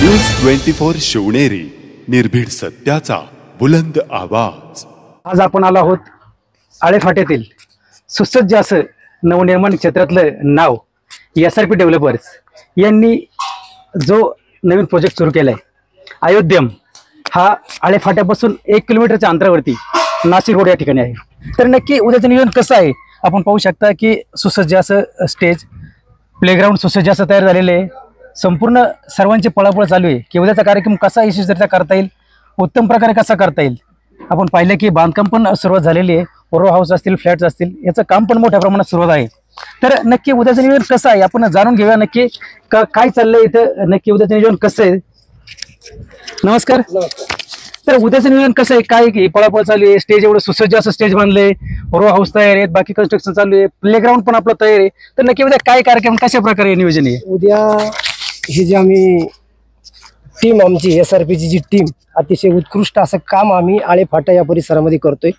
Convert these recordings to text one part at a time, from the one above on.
News 24 Shivneri, निर्भीड सत्याचा बुलंद आवाज। आज आपण आलो आहोत आळेफाट्यातील सुसज्ज असं नवनिर्माण क्षेत्रातलं नाव SRP डेव्हलपर्स यांनी जो नवीन प्रोजेक्ट सुरू केलाय अयोध्यम, हा आळेफाट्यापासून 1 किलोमीटरच्या अंतरावरती नाशिक रोड या ठिकाणी आहे। तर नक्की उद्याचं नियोजन कसं आहे आपण पाहू शकता की सुसज्ज असं स्टेज, प्लेग्राऊंड सुसज्ज असं तयार झालेलं आहे। संपूर्ण सर्वांची पळापळ चालू आहे की उद्याचा कार्यक्रम कसा यशस्वीरित्या करता येईल, उत्तम प्रकारे कसा करता येईल। आपण पाहिलं की बांधकाम पण सुरुवात झालेली आहे, रो हाऊस असतील, फ्लॅट्स असतील, याचं काम पण मोठ्या प्रमाणात सुरुवात आहे। तर नक्की उद्याचं नियोजन कसं आहे आपण जाणून घेऊया, नक्की काय चाललंय इथं, नक्की उद्याचं नियोजन कसं आहे। नमस्कार। तर उद्याचं नियोजन कसं आहे, काय पळापळ चालू आहे, स्टेज एवढं सुसज्ज असं स्टेज बांधलंय, रो हाऊस तयार आहेत, बाकी कन्स्ट्रक्शन चालू आहे, प्लेग्राऊंड पण आपलं तयार आहे। तर नक्की उद्या काय कार्यक्रम कशा प्रकारे नियोजन आहे? उद्या ही जी आम्ही टीम, आमची SRPची जी टीम, अतिशय उत्कृष्ट असं काम आम्ही आळेफाटा या परिसरामध्ये करतोय।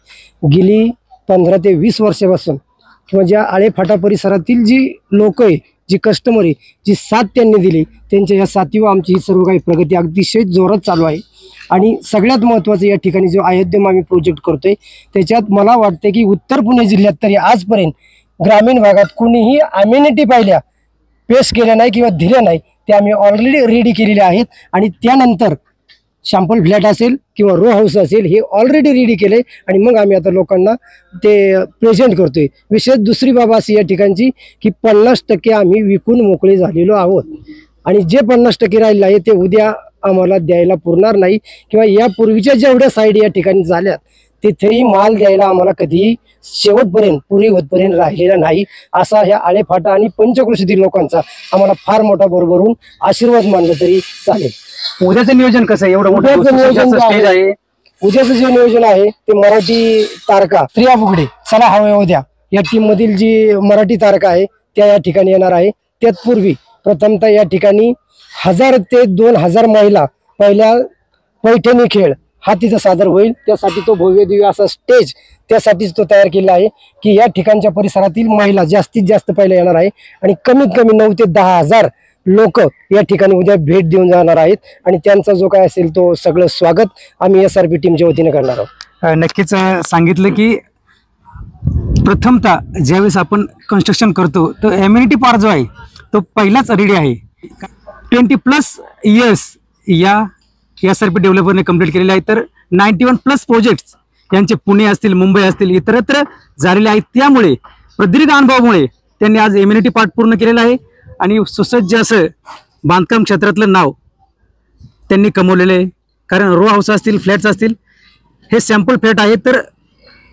गेली 15 ते 20 वर्षापासून किंवा ज्या आळेफाटा परिसरातील जी लोक आहे, जी कस्टमर आहे, जी साथ त्यांनी दिली, त्यांच्या या साथीवर आमची ही सर्व काही प्रगती अतिशय जोरात चालू आहे। आणि सगळ्यात महत्त्वाचं या ठिकाणी जो अयोध्यम आम्ही प्रोजेक्ट करतोय त्याच्यात मला वाटतं की उत्तर पुणे जिल्ह्यात तरी आजपर्यंत ग्रामीण भागात कुणीही अम्युनिटी पाहिल्या, पेश केल्या नाही किंवा दिल्या नाही, ते आम्ही ऑलरेडी रेडी केलेले आहेत। आणि त्यानंतर शॅम्पल फ्लॅट असेल किंवा रो हाऊस असेल, हे ऑलरेडी रेडी केले आणि मग आम्ही आता लोकांना ते प्रेझेंट करतोय। विशेष दुसरी बाब अशी या ठिकाणची की 50% आम्ही विकून मोकळे झालेलो आहोत आणि जे 50% राहिलेलं आहे ते उद्या आम्हाला द्यायला पुरणार नाही किंवा यापूर्वीच्या जेवढ्या साईड या ठिकाणी झाल्यात तिथेही माल द्यायला आम्हाला कधीही शेवटपर्यंत पुरी होतपर्यंत राहिलेला नाही, असा ह्या आळेफाटा आणि पंचक्रोशीतील लोकांचा आम्हाला फार मोठा भरभरून आशीर्वाद मानला तरी चालेल। उद्याचं नियोजन कसं आहे? एवढं मोठं स्टेज आहे, उद्याचं जे नियोजन आहे ते मराठी तारका प्रिया बुगडे चला हवे उद्या या टीम मधील जी मराठी तारका आहे त्या या ठिकाणी येणार आहे। त्यापूर्वी प्रथमतः या ठिकाणी 1000 ते 2000 महिला पहिल्या पैठणी खेळ हा तिथं सादर होईल। त्यासाठी तो भव्य दिव्य असा स्टेज त्यासाठीच तो तयार केला आहे की या ठिकाणच्या परिसरातील महिला जास्तीत जास्त पहिला येणार आहे आणि कमीत कमी 9 ते 10,000 लोक या ठिकाणी उद्या भेट देऊन जाणार आहेत आणि त्यांचा जो काय असेल तो सगळं स्वागत आम्ही SRP टीमच्या वतीने करणार आहोत। नक्कीच सांगितलं की प्रथमतः ज्यावेळेस आपण कन्स्ट्रक्शन करतो तो एम्युनिटी पार्क जो आहे तो पहिलाच रेडी आहे। 20+ इयर्स या SRP डेव्हलपरने कंप्लीट केलेले आहे। तर 91+ प्रोजेक्ट्स यांचे पुणे असतील, मुंबई असतील, इतरत्र झालेले आहेत। त्यामुळे प्रदीर्घ अनुभवामुळे त्यांनी आज एम्युनिटी पार्ट पूर्ण केलेला आहे आणि सुसज्ज असं बांधकाम क्षेत्रातलं नाव त्यांनी कमवलेलं आहे। कारण रो हाऊस असतील, फ्लॅट्स असतील, हे सॅम्पल फ्लॅट आहेत। तर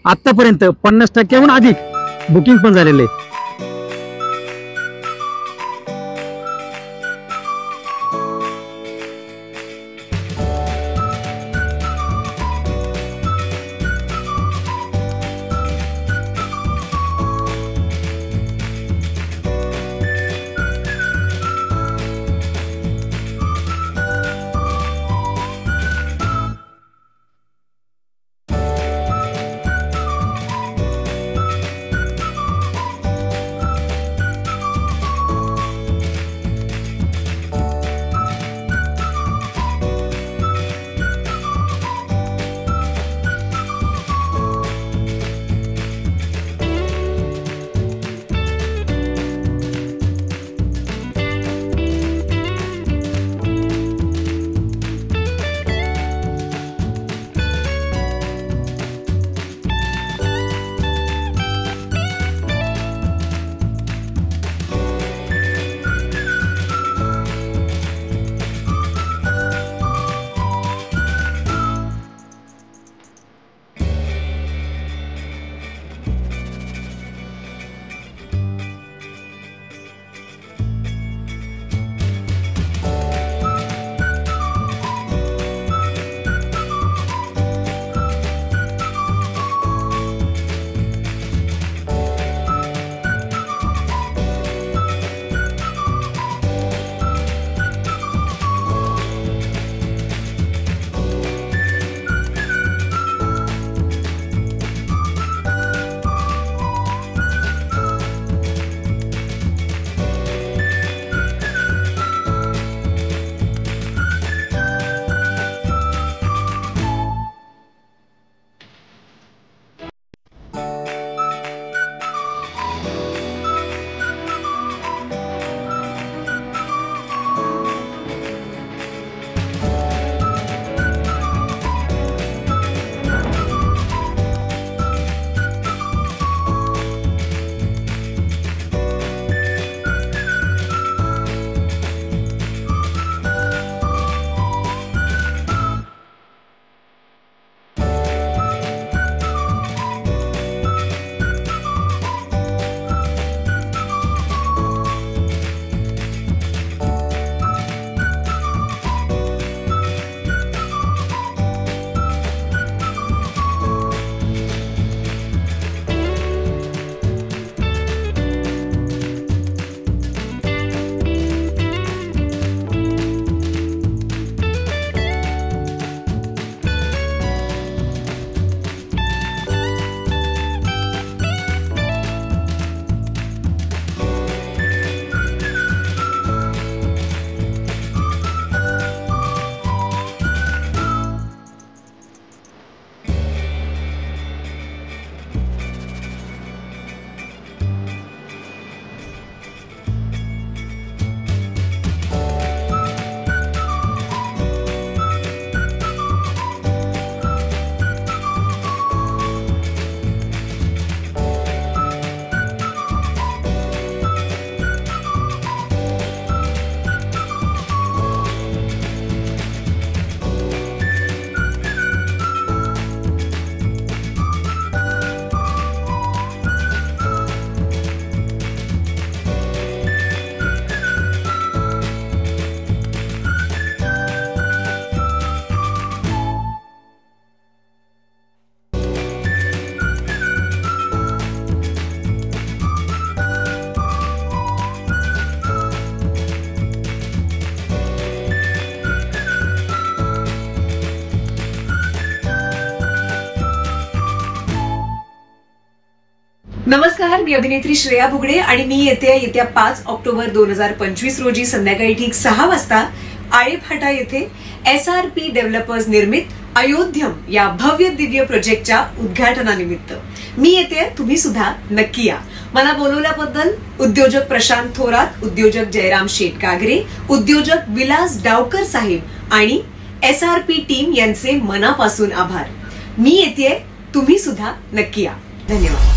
आत्तापर्यंत 50%हून अधिक बुकिंग पण झालेलं आहे। नमस्कार, मी अभिनेत्री श्रेया बुगडे आणि मी येत्या 5 ऑक्टोबर 2025 रोजी संध्याकाळी ठीक 6 वाजता आळेफाटा येथे SRP डेव्हलपर्स निर्मित अयोध्यम या भव्य दिव्य प्रोजेक्टच्या उद्घाटनानिमित्त मी येते. तुम्ही सुद्धा नक्की या. मला बोलवल्याबद्दल उद्योजक प्रशांत थोरात, उद्योजक जयराम शेठ गागरे, उद्योजक विलास डावकर साहेब आणि SRP टीम यांचे मनापासून आभार. मी येते, तुम्ही सुद्धा नक्की या. धन्यवाद.